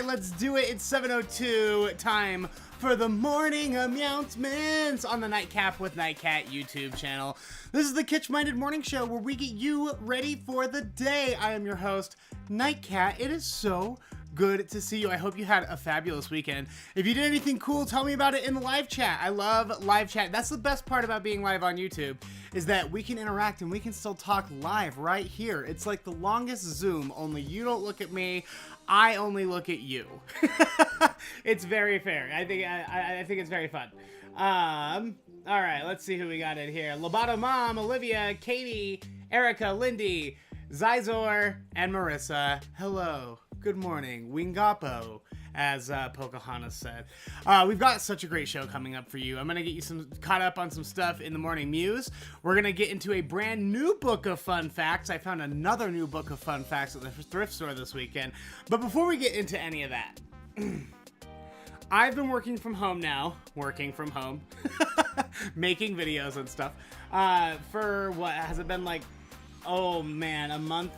right, let's do it. It's 7:02 time for the Morning Mews on the Nightcat with Nightcat YouTube channel. This is the kitsch-minded morning show where we get you ready for the day. I am your host, Nightcat. It is so good to see you. I hope you had a fabulous weekend. If you did anything cool, tell me about it in the live chat. I love live chat. That's the best part about being live on YouTube, is that we can interact and we can still talk live right here. It's like the longest Zoom, only you don't look at me, I only look at you. It's very fair. I think it's very fun. All right, let's see who we got in here. Lobato Mom, Olivia, Katie, Erica, Lindy, Zizor, and Marissa. Hello. Good morning, Wingapo, as Pocahontas said. We've got such a great show coming up for you. I'm going to get you caught up on some stuff in the Morning Mews. We're going to get into a brand new book of fun facts. I found another new book of fun facts at the thrift store this weekend. But before we get into any of that, I've been working from home, making videos and stuff, for what, has it been like, oh man, a month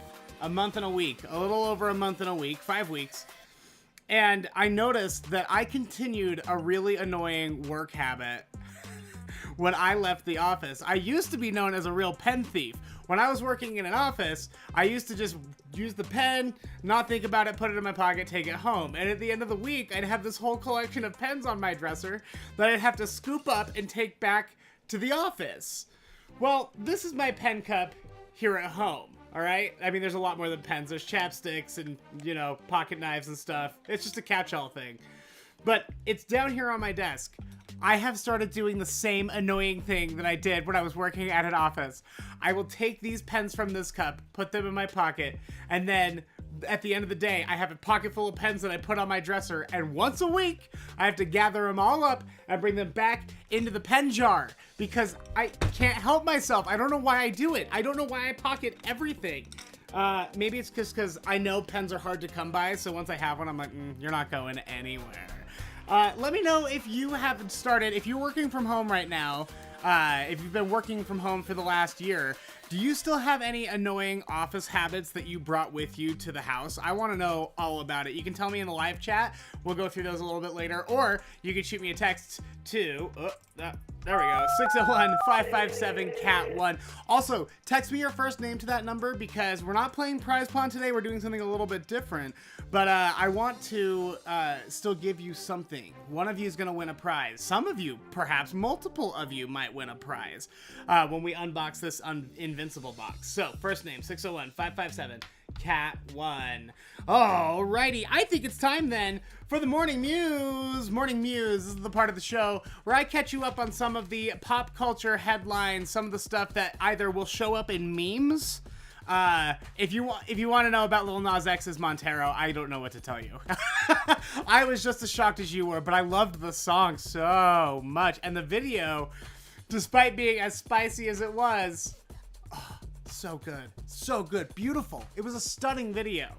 and a week, a little over a month and a week, 5 weeks. And I noticed that I continued a really annoying work habit when I left the office. I used to be known as a real pen thief. When I was working in an office, I used to just use the pen, not think about it, put it in my pocket, take it home. And at the end of the week, I'd have this whole collection of pens on my dresser that I'd have to scoop up and take back to the office. Well, this is my pen cup here at home. All right? I mean, there's a lot more than pens. There's chapsticks and, you know, pocket knives and stuff. It's just a catch-all thing. But it's down here on my desk. I have started doing the same annoying thing that I did when I was working at an office. I will take these pens from this cup, put them in my pocket, and then at the end of the day, I have a pocket full of pens that I put on my dresser, and once a week, I have to gather them all up and bring them back into the pen jar because I can't help myself. I don't know why I do it. I don't know why I pocket everything. Maybe it's just because I know pens are hard to come by, so once I have one, I'm like, you're not going anywhere. Let me know if you have started, if you're working from home right now, if you've been working from home for the last year, do you still have any annoying office habits that you brought with you to the house? I want to know all about it. You can tell me in the live chat. We'll go through those a little bit later, or you can shoot me a text to, there we go, 601-557-CAT1. Also, text me your first name to that number because we're not playing Prize Pawn today. We're doing something a little bit different, but I want to still give you something. One of you is going to win a prize. Some of you, perhaps multiple of you, might win a prize when we unbox this Invincible box. So, first name, 601-557-CAT1. Alrighty, I think it's time then for the Morning Mews. Morning Mews is the part of the show where I catch you up on some of the pop culture headlines, some of the stuff that either will show up in memes. If you want to know about Lil Nas X's Montero, I don't know what to tell you. I was just as shocked as you were, but I loved the song so much, and the video, despite being as spicy as it was, so good, beautiful. It was a stunning video.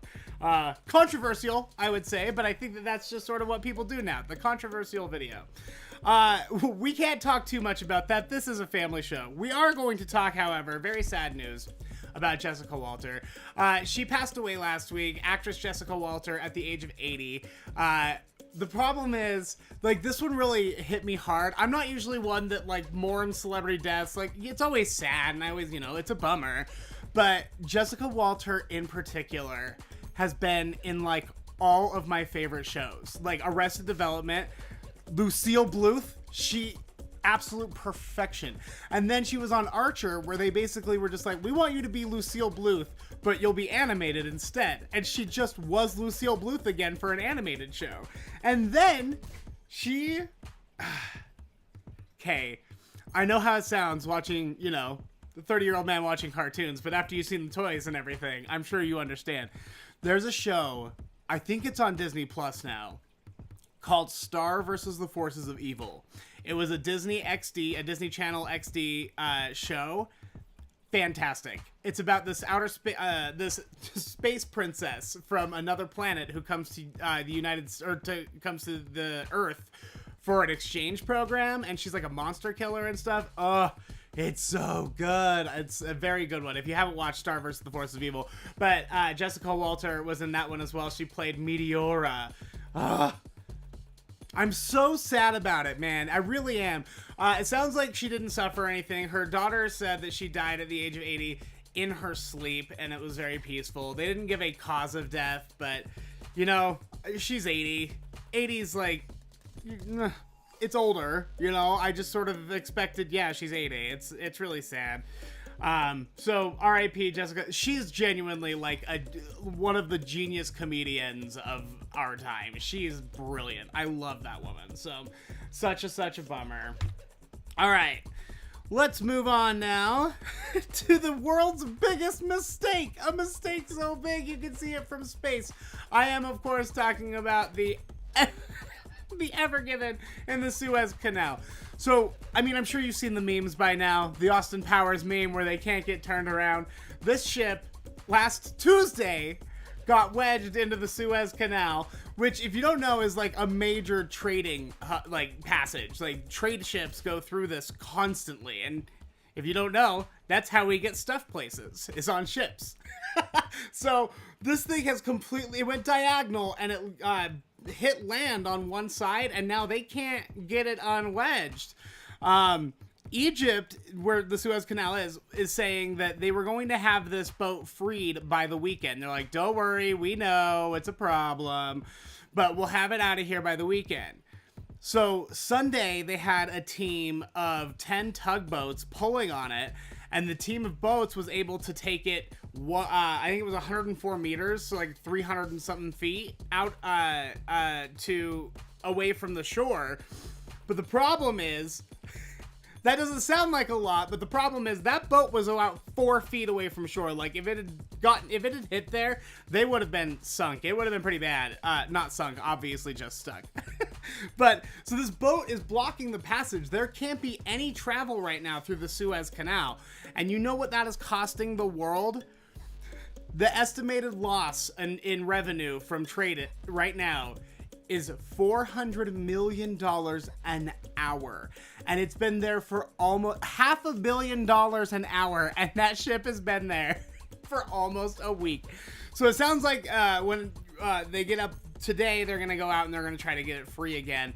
Controversial, I would say, but I think that that's just sort of what people do now, the controversial video. We can't talk too much about that. This is a family show. We are going to talk, however, very sad news about Jessica Walter. She passed away last week, actress Jessica Walter, at the age of 80. The problem is, like, this one really hit me hard. I'm not usually one that, like, mourns celebrity deaths. Like, it's always sad, and I always, you know, it's a bummer. But Jessica Walter, in particular, has been in, like, all of my favorite shows. Like, Arrested Development, Lucille Bluth, absolute perfection. And then she was on Archer, where they basically were just like, we want you to be Lucille Bluth, but you'll be animated instead. And she just was Lucille Bluth again for an animated show. And then okay, I know how it sounds watching, you know, the 30-year-old man watching cartoons, but after you've seen the toys and everything, I'm sure you understand. There's a show, I think it's on Disney Plus now, called Star versus the Forces of Evil. It was a Disney Channel XD show. Fantastic. It's about this this space princess from another planet who comes to comes to the Earth for an exchange program, and she's like a monster killer and stuff. Oh, it's so good. It's a very good one if you haven't watched Star vs. the Forces of Evil. But Jessica Walter was in that one as well. She played Meteora. I'm so sad about it, man. I really am. It sounds like she didn't suffer anything. Her daughter said that she died at the age of 80 in her sleep, and it was very peaceful. They didn't give a cause of death, but, you know, she's 80. 80's like, it's older, you know? I just sort of expected, yeah, she's 80. It's really sad. So R.I.P. Jessica. She's genuinely like one of the genius comedians of our time. She's brilliant. I love that woman. So such a bummer. All right, let's move on now to the world's biggest mistake. A mistake so big you can see it from space. I am, of course, talking about the Ever Given in the Suez Canal. So, I mean, I'm sure you've seen the memes by now. The Austin Powers meme where they can't get turned around. This ship, last Tuesday, got wedged into the Suez Canal, which, if you don't know, is like a major trading passage. Like, trade ships go through this constantly. And if you don't know, that's how we get stuff places, is on ships. So, this thing has it went diagonal, and it hit land on one side, and now they can't get it unwedged. Egypt, where the Suez Canal is saying that they were going to have this boat freed by the weekend. They're like, don't worry, we know it's a problem, but we'll have it out of here by the weekend. So Sunday, they had a team of 10 tugboats pulling on it, and the team of boats was able to take it, I think it was 104 meters, so like 300 and something feet out away from the shore. But the problem is, that doesn't sound like a lot, but the problem is that boat was about 4 feet away from shore. Like, if it had hit there, they would have been sunk. It would have been pretty bad. Not sunk, obviously just stuck. But, so this boat is blocking the passage. There can't be any travel right now through the Suez Canal. And you know what that is costing the world? The estimated loss in revenue from trade right now is $400 million an hour. And it's been there for almost $500 million an hour. And that ship has been there for almost a week. So it sounds like when they get up today, they're going to go out and they're going to try to get it free again.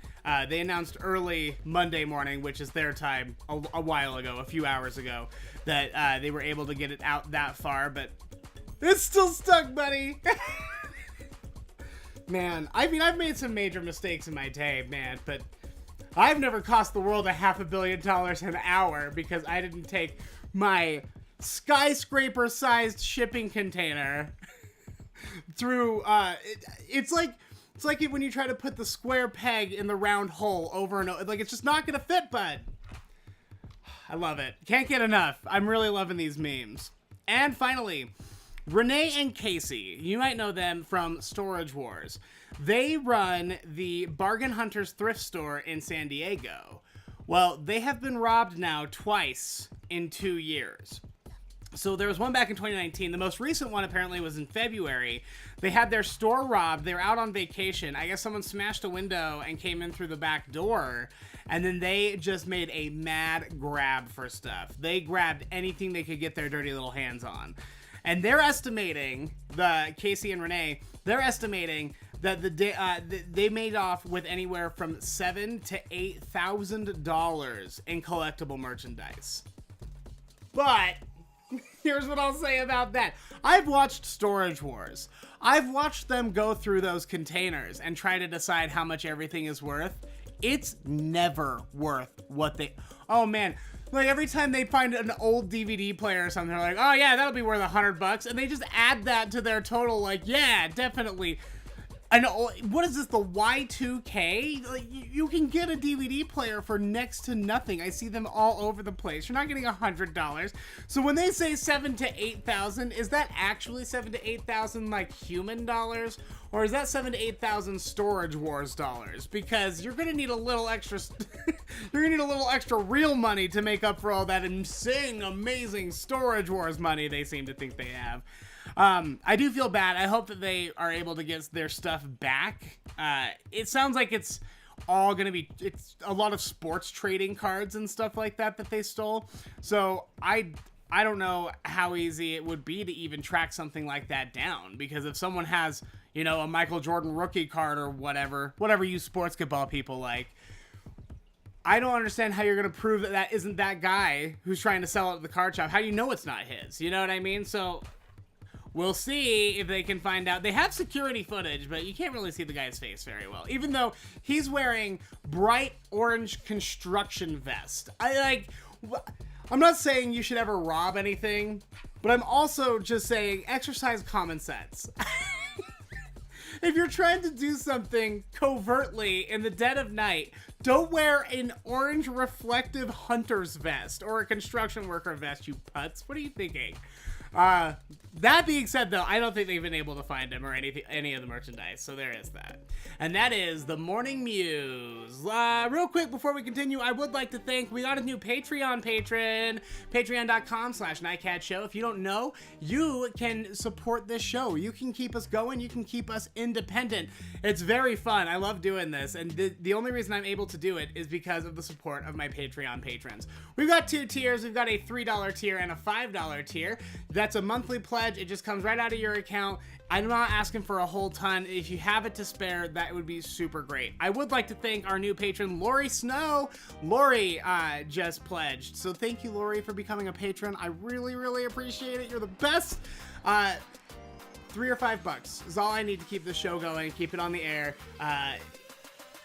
They announced early Monday morning, which is their time, a while ago, a few hours ago, that they were able to get it out that far. But it's still stuck, buddy. Man, I mean, I've made some major mistakes in my day, man, but I've never cost the world $500 million an hour because I didn't take my skyscraper-sized shipping container through, it's like when you try to put the square peg in the round hole over and over. Like, it's just not gonna fit, bud. I love it. Can't get enough. I'm really loving these memes. And finally, Rene and Casey. You might know them from Storage Wars. They run the Bargain Hunters thrift store in San Diego. Well, they have been robbed now twice in 2 years. So there was one back in 2019. The most recent one apparently was in February. They had their store robbed. They were out on vacation. I guess someone smashed a window and came in through the back door. And then they just made a mad grab for stuff. They grabbed anything they could get their dirty little hands on. And they're estimating, Casey and Rene, they're estimating that they made off with anywhere from $7,000 to $8,000 in collectible merchandise. But here's what I'll say about that. I've watched Storage Wars. I've watched them go through those containers and try to decide how much everything is worth. It's never worth what they... Oh, man. Like, every time they find an old DVD player or something, they're like, oh, yeah, that'll be worth $100. And they just add that to their total, like, yeah, definitely. And what is this, the Y2K? Like, you can get a DVD player for next to nothing. I see them all over the place. You're not getting $100. So when they say $7,000 to $8,000, is that actually $7,000 to $8,000 like human dollars, or is that $7,000 to $8,000 Storage Wars dollars? Because you're gonna need a little extra. You're gonna need a little extra real money to make up for all that insane, amazing Storage Wars money they seem to think they have. I do feel bad. I hope that they are able to get their stuff back. It sounds like it's all going to be, it's a lot of sports trading cards and stuff like that they stole. So I don't know how easy it would be to even track something like that down, because if someone has, you know, a Michael Jordan rookie card or whatever you basketball people like. I don't understand how you're going to prove that that isn't that guy who's trying to sell it at the card shop. How do you know it's not his? You know what I mean? So we'll see if they can find out. They have security footage, but you can't really see the guy's face very well, even though he's wearing bright orange construction vest. I'm not saying you should ever rob anything, but I'm also just saying exercise common sense. If you're trying to do something covertly in the dead of night, don't wear an orange reflective hunter's vest or a construction worker vest, you putz. What are you thinking? That being said, though, I don't think they've been able to find him or any of the merchandise, so there is that. And that is the Morning Mews. Real quick, before we continue, I would like to thank, we got a new Patreon patron, patreon.com/Nightcat Show. If you don't know, you can support this show. You can keep us going. You can keep us independent. It's very fun. I love doing this, and the only reason I'm able to do it is because of the support of my Patreon patrons. We've got 2 tiers. We've got a $3 tier and a $5 tier. That's a monthly pledge. It just comes right out of your account. I'm not asking for a whole ton. If you have it to spare, that would be super great. I would like to thank our new patron, Lori Snow. Lori just pledged. So thank you, Lori, for becoming a patron. I really, really appreciate it. You're the best. $3 or $5 is all I need to keep the show going, keep it on the air.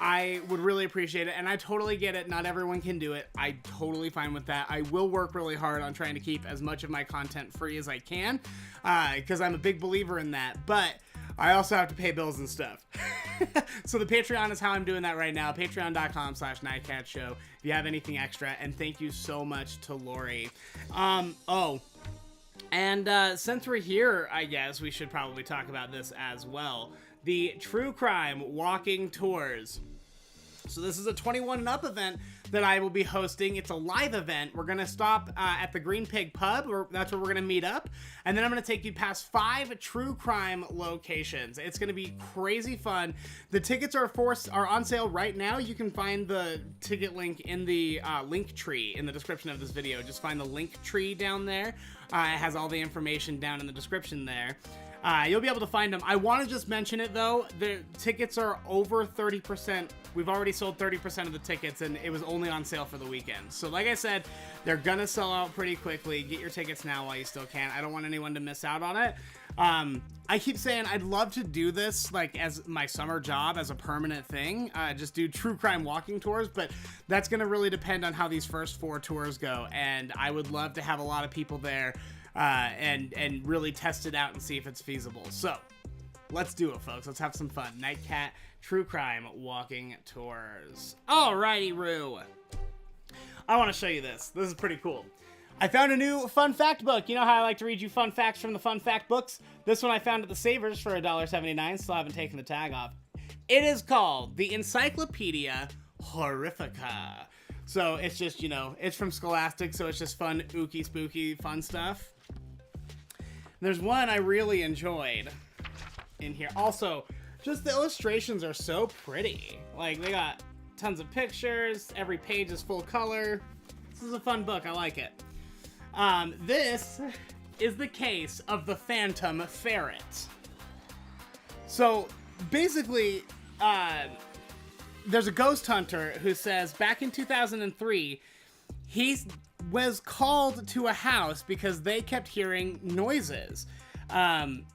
I would really appreciate it, and I totally get it. Not everyone can do it. I'm totally fine with that. I will work really hard on trying to keep as much of my content free as I can, because I'm a big believer in that, but I also have to pay bills and stuff. So the Patreon is how I'm doing that right now, patreon.com/Nightcat Show, if you have anything extra, and thank you so much to Lori. Since we're here, I guess we should probably talk about this as well. The True Crime Walking Tours. So this is a 21 and up event that I will be hosting. It's a live event. We're going to stop at the Green Pig Pub. That's where we're going to meet up. And then I'm going to take you past 5 true crime locations. It's going to be crazy fun. The tickets are on sale right now. You can find the ticket link in the link tree in the description of this video. Just find the link tree down there. It has all the information down in the description there. You'll be able to find them. I want to just mention it, though. The tickets are over 30%. We've already sold 30% of the tickets, and it was only on sale for the weekend. So like I said, they're going to sell out pretty quickly. Get your tickets now while you still can. I don't want anyone to miss out on it. I keep saying I'd love to do this like as my summer job, as a permanent thing. Just do true crime walking tours, but that's going to really depend on how these first 4 tours go. And I would love to have a lot of people there and really test it out and see if it's feasible. So let's do it, folks. Let's have some fun. Nightcat True Crime Walking Tours. Alrighty, Roo. I want to show you this. This is pretty cool. I found a new fun fact book. You know how I like to read you fun facts from the fun fact books? This one I found at the Savers for $1.79. Still haven't taken the tag off. It is called the Encyclopedia Horrifica. So it's just, you know, it's from Scholastic, so it's just fun, ooky, spooky, fun stuff. There's one I really enjoyed in here. Also, just the illustrations are so pretty. Like, they got tons of pictures. Every page is full color. This is a fun book. I like it. This is the case of the Phantom Ferret. So, basically, there's a ghost hunter who says back in 2003, he was called to a house because they kept hearing noises. And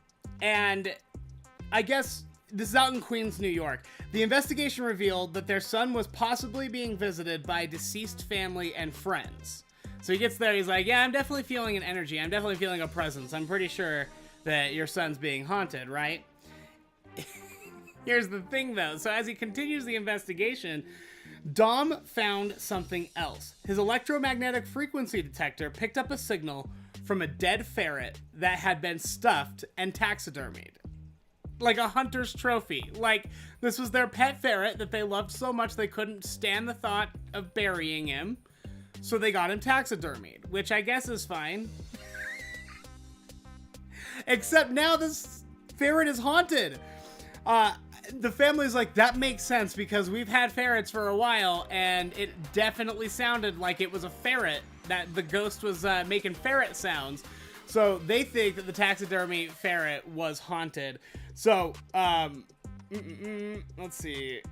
I guess this is out in Queens, New York. The investigation revealed that their son was possibly being visited by deceased family and friends. So he gets there, he's like, yeah, I'm definitely feeling an energy. I'm definitely feeling a presence. I'm pretty sure that your son's being haunted, right? Here's the thing, though. So as he continues the investigation, Dom found something else. His electromagnetic frequency detector picked up a signal from a dead ferret that had been stuffed and taxidermied. Like a hunter's trophy. Like, this was their pet ferret that they loved so much they couldn't stand the thought of burying him. So they got him taxidermied, which I guess is fine. Except now this ferret is haunted. The family's like, that makes sense because we've had ferrets for a while and it definitely sounded like it was a ferret, that the ghost was making ferret sounds. So they think that the taxidermy ferret was haunted. So, let's see.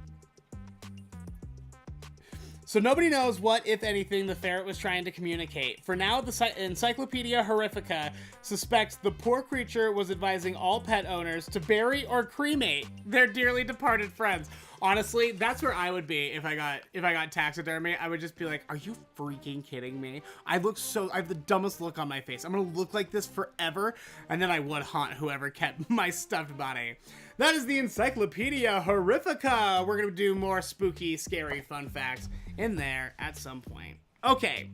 So nobody knows what, if anything, the ferret was trying to communicate. For now, the Encyclopedia Horrifica suspects the poor creature was advising all pet owners to bury or cremate their dearly departed friends. Honestly, that's where I would be if I got taxidermy. I would just be like, are you freaking kidding me? I have the dumbest look on my face. I'm gonna look like this forever, and then I would haunt whoever kept my stuffed bunny. That is the Encyclopedia Horrifica. We're gonna do more spooky, scary fun facts in there at some point. Okay.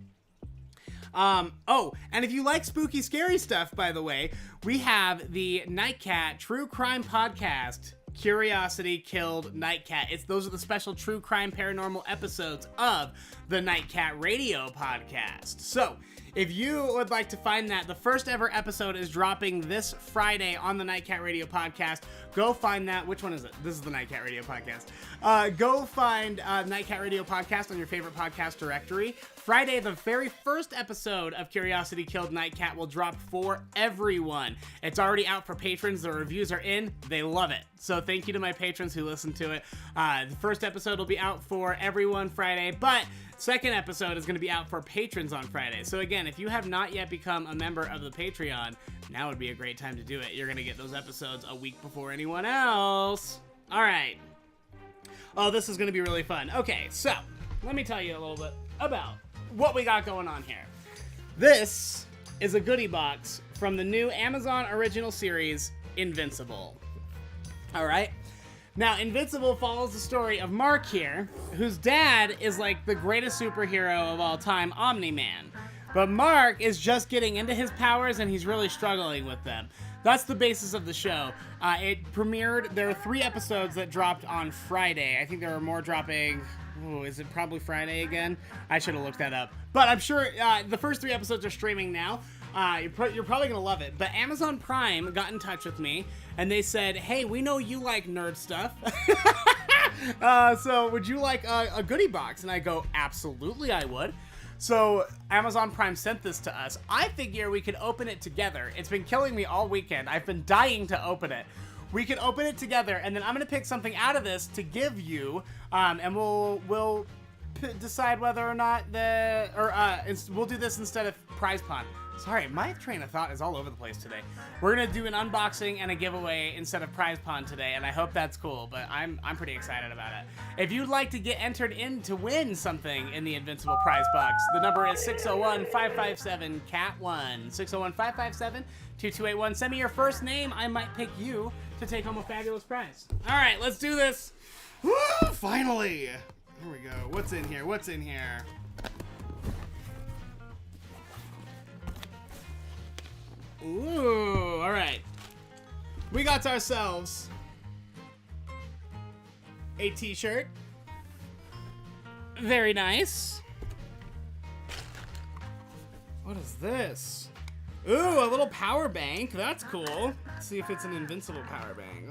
Oh, and if you like spooky, scary stuff, by the way, we have the Nightcat True Crime Podcast. Curiosity Killed Nightcat. Those are the special true crime paranormal episodes of the Nightcat Radio podcast. So, if you would like to find that, the first ever episode is dropping this Friday on the Nightcat Radio podcast. Go find that. Which one is it? This is the Nightcat Radio podcast. Go find Nightcat Radio podcast on your favorite podcast directory. Friday, the very first episode of Curiosity Killed Nightcat will drop for everyone. It's already out for patrons. The reviews are in. They love it. So thank you to my patrons who listen to it. The first episode will be out for everyone Friday, but second episode is going to be out for patrons on Friday. So again, if you have not yet become a member of the Patreon, now would be a great time to do it. You're going to get those episodes a week before anyone else. All right. Oh, this is going to be really fun. Okay, so let me tell you a little bit about what we got going on here. This is a goodie box from the new Amazon original series, Invincible. All right. Now, Invincible follows the story of Mark here, whose dad is like the greatest superhero of all time, Omni-Man. But Mark is just getting into his powers and he's really struggling with them. That's the basis of the show. It premiered, there are 3 episodes that dropped on Friday. I think there are more dropping. Oh, is it probably Friday again? I should have looked that up. But I'm sure the first 3 episodes are streaming now. You're probably going to love it. But Amazon Prime got in touch with me, and they said, hey, we know you like nerd stuff. So would you like a goodie box? And I go, absolutely I would. So Amazon Prime sent this to us. I figure we could open it together. It's been killing me all weekend. I've been dying to open it. We could open it together, and then I'm going to pick something out of this to give you, and we'll decide whether or not we'll do this instead of prize pond. Sorry, my train of thought is all over the place today. We're gonna do an unboxing and a giveaway instead of prize pond today, and I hope that's cool, but I'm pretty excited about it. If you'd like to get entered in to win something in the Invincible prize box, the number is 601-557-CAT1. 601-557-2281. Send me your first name. I might pick you to take home a fabulous prize. All right, let's do this. Woo, finally. Here we go. What's in here? What's in here? Ooh, all right. We got ourselves a t-shirt. Very nice. What is this? Ooh, a little power bank. That's cool. Let's see if it's an Invincible power bank.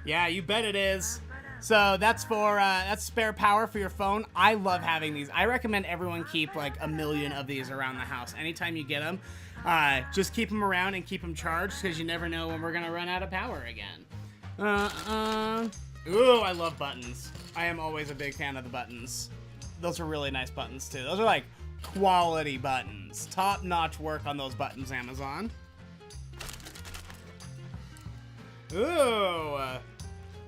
Yeah, you bet it is. So that's for that's spare power for your phone. I love having these. I recommend everyone keep like 1 million of these around the house. Anytime you get them, just keep them around and keep them charged because you never know when we're gonna run out of power again. Ooh, I love buttons. I am always a big fan of the buttons. Those are really nice buttons too. Those are like quality buttons. Top-notch work on those buttons, Amazon. Ooh.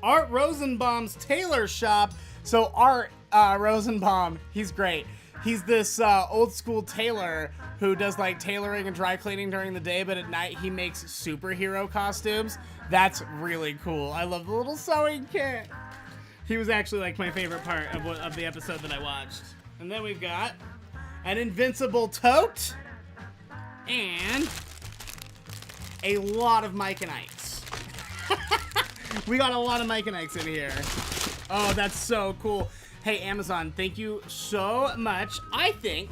Art Rosenbaum's tailor shop. So Art Rosenbaum, he's great. He's this old school tailor who does like tailoring and dry cleaning during the day, but at night he makes superhero costumes. That's really cool. I love the little sewing kit. He was actually like my favorite part of the episode that I watched. And then we've got an Invincible tote and a lot of Mike and Ike's. We got a lot of Mike and Ike's in here. Oh, that's so cool. Hey, Amazon, thank you so much. I think...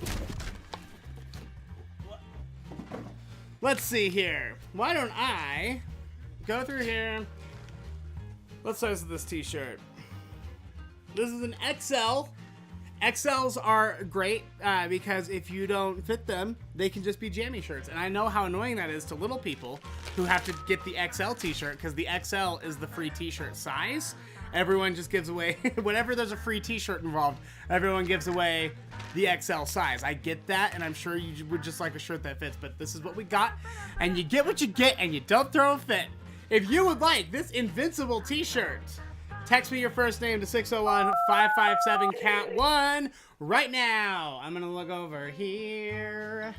Let's see here. Why don't I go through here? What size is this t-shirt? This is an XL. XLs are great because if you don't fit them, they can just be jammy shirts. And I know how annoying that is to little people who have to get the XL t-shirt because the XL is the free t-shirt size. Everyone just gives away, whenever there's a free t-shirt involved, everyone gives away the XL size. I get that, and I'm sure you would just like a shirt that fits, but this is what we got, and you get what you get, and you don't throw a fit. If you would like this invincible t-shirt, text me your first name to 601-557-CAT1 right now. I'm going to look over here.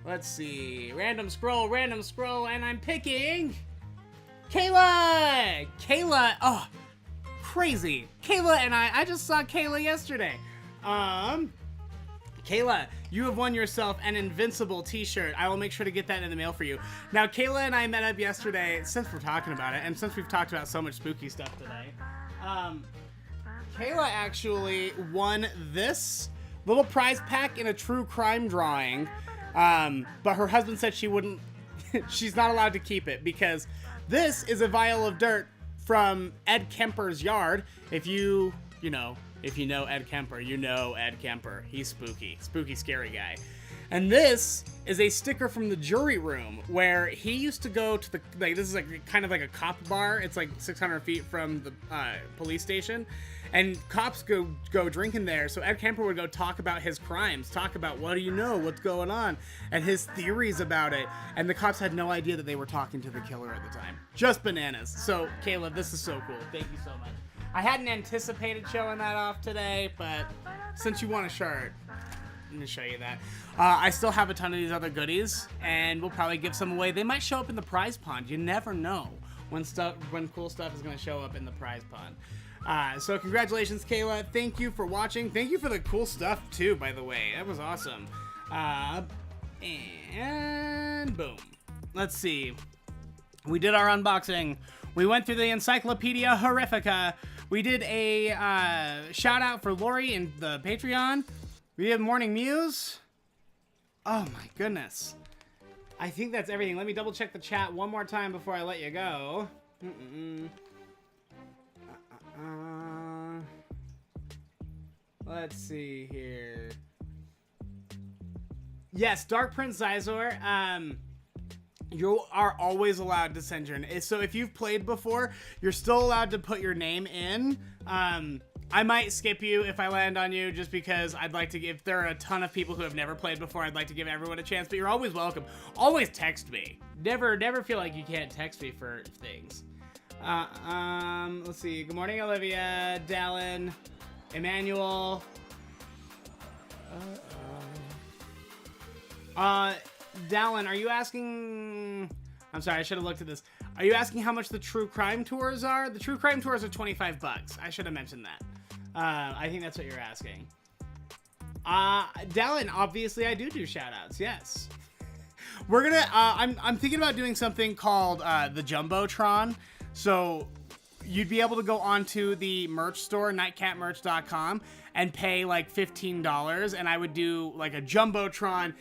Let's see. Random scroll, and I'm picking Kayla! Kayla, oh, crazy. Kayla and I just saw Kayla yesterday. Kayla, you have won yourself an Invincible t-shirt. I will make sure to get that in the mail for you. Now, Kayla and I met up yesterday, since we're talking about it, and since we've talked about so much spooky stuff today. Kayla actually won this little prize pack in a true crime drawing, but her husband said she wouldn't, she's not allowed to keep it because this is a vial of dirt from Ed Kemper's yard. If you know Ed Kemper, you know Ed Kemper. He's spooky, scary guy. And this is a sticker from the jury room where he used to go to the, like, this is like kind of like a cop bar. It's like 600 feet from the police station. And cops go drinking there. So Ed Kemper would go talk about his crimes, talk about what do you know, what's going on, and his theories about it. And the cops had no idea that they were talking to the killer at the time. Just bananas. So, Caleb, this is so cool. Thank you so much. I hadn't anticipated showing that off today, but since you want a shirt, let me show you that. I still have a ton of these other goodies, and we'll probably give some away. They might show up in the prize pond. You never know when cool stuff is going to show up in the prize pond. So congratulations, Kayla. Thank you for watching. Thank you for the cool stuff, too, by the way. That was awesome. And boom. Let's see. We did our unboxing. We went through the Encyclopedia Horrifica. We did a shout out for Lori in the Patreon. We did Morning Mews. Oh my goodness. I think that's everything. Let me double check the chat one more time before I let you go. Let's see here. Yes, Dark Prince Zizor. You are always allowed to send your name. So if you've played before, you're still allowed to put your name in. I might skip you if I land on you just because I'd like to give, if there are a ton of people who have never played before, I'd like to give everyone a chance, but you're always welcome. Always text me. Never feel like you can't text me for things. Let's see. Good morning, Olivia, Dallin, Emmanuel. Dallin, are you asking... I'm sorry, I should have looked at this. Are you asking how much the True Crime Tours are? The True Crime Tours are $25. I should have mentioned that. I think that's what you're asking. Dallin, obviously I do shout-outs, yes. We're gonna... I'm thinking about doing something called the Jumbotron. So you'd be able to go onto the merch store, nightcatmerch.com, and pay like $15, and I would do like a Jumbotron,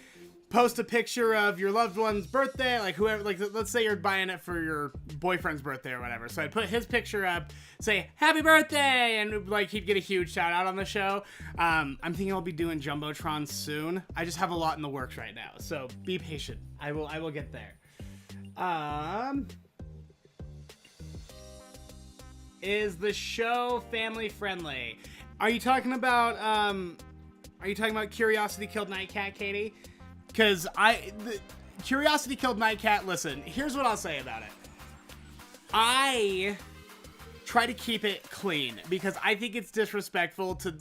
post a picture of your loved one's birthday, like whoever, like let's say you're buying it for your boyfriend's birthday or whatever. So I'd put his picture up, say happy birthday, and like he'd get a huge shout out on the show. I'm thinking I'll be doing Jumbotron soon. I just have a lot in the works right now, so be patient. I will get there. Is the show family friendly? Are you talking about Curiosity Killed Nightcat, Katie? Because Curiosity Killed Nightcat, listen, here's what I'll say about it. I try to keep it clean because I think it's disrespectful to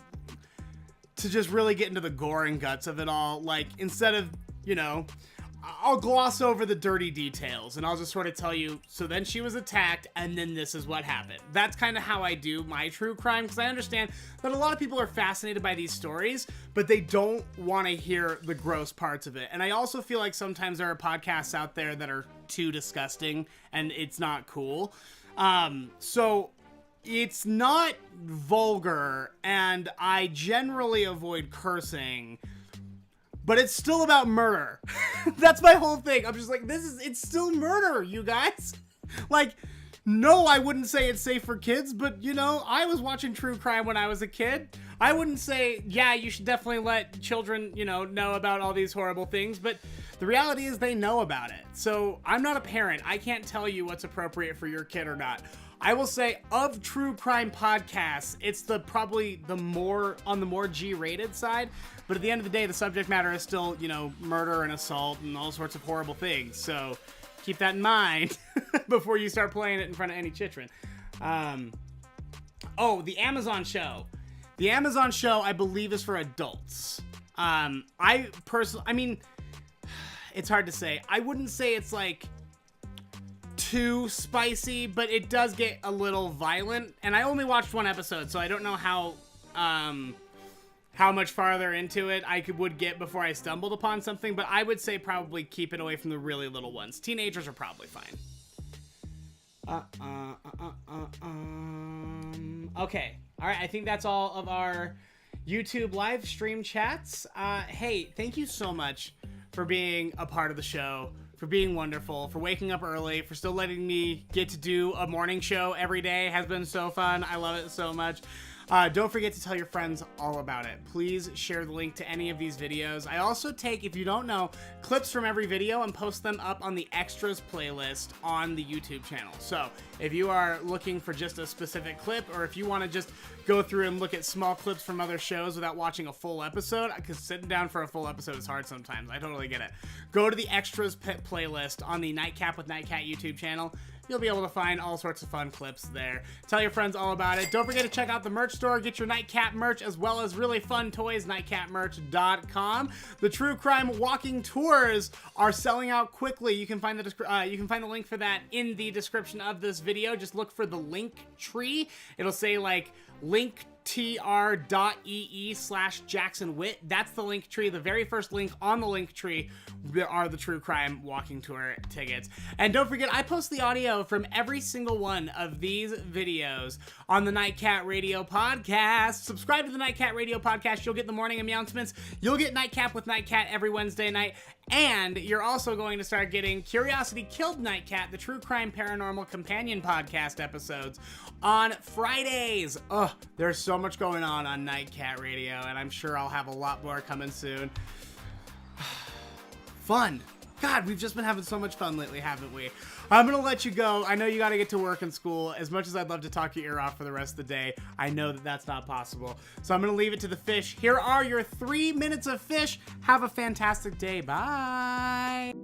just really get into the gore and guts of it all. Like, instead of, I'll gloss over the dirty details and I'll just sort of tell you, so then she was attacked and then this is what happened. That's kind of how I do my true crime, because I understand that a lot of people are fascinated by these stories, but they don't want to hear the gross parts of it. And I also feel like sometimes there are podcasts out there that are too disgusting and it's not cool. So it's not vulgar and I generally avoid cursing, but it's still about murder. That's my whole thing. I'm just like, it's still murder, you guys. Like, No, I wouldn't say it's safe for kids, but you know, I was watching true crime when I was a kid. I wouldn't say, yeah, you should definitely let children, know about all these horrible things, but the reality is they know about it. So I'm not a parent. I can't tell you what's appropriate for your kid or not. I will say, of true crime podcasts, it's probably the more G-rated side, but at the end of the day, the subject matter is still, murder and assault and all sorts of horrible things. So keep that in mind before you start playing it in front of any children. The Amazon show. The Amazon show, I believe, is for adults. It's hard to say. I wouldn't say it's like too spicy, but it does get a little violent. And I only watched one episode, so I don't know how much farther into it I would get before I stumbled upon something. But I would say probably keep it away from the really little ones. Teenagers are probably fine. Okay. All right. I think that's all of our YouTube live stream chats. Hey, thank you so much for being a part of the show, for being wonderful, for waking up early, for still letting me get to do a morning show every day. It has been so fun. I love it so much. Don't forget to tell your friends all about it. Please share the link to any of these videos. I also take, if you don't know, clips from every video and post them up on the extras playlist on the YouTube channel. So if you are looking for just a specific clip, or if you want to just go through and look at small clips from other shows without watching a full episode, because sitting down for a full episode is hard sometimes. I totally get it. Go to the extras playlist on the Nightcat with Nightcat YouTube channel. You'll be able to find all sorts of fun clips there. Tell your friends all about it. Don't forget to check out the merch store. Get your Nightcat merch as well as really fun toys, nightcatmerch.com. The true crime walking tours are selling out quickly. You can find the link for that in the description of this video. Just look for the link tree. It'll say like linktr.ee/JacksonWitt. That's the link tree. The very first link on the link tree are the true crime walking tour tickets. And don't forget, I post the audio from every single one of these videos on the Nightcat Radio Podcast. Subscribe to the Nightcat Radio Podcast. You'll get the morning aMEOWncements. You'll get Nightcap with Nightcat every Wednesday night. And you're also going to start getting Curiosity Killed Nightcat, the true crime paranormal companion podcast episodes on Fridays. Ugh, there's so much going on Nightcat Radio, and I'm sure I'll have a lot more coming soon. Fun. God, we've just been having so much fun lately, haven't we? I'm going to let you go. I know you got to get to work and school. As much as I'd love to talk your ear off for the rest of the day, I know that that's not possible. So I'm going to leave it to the fish. Here are your 3 minutes of fish. Have a fantastic day. Bye.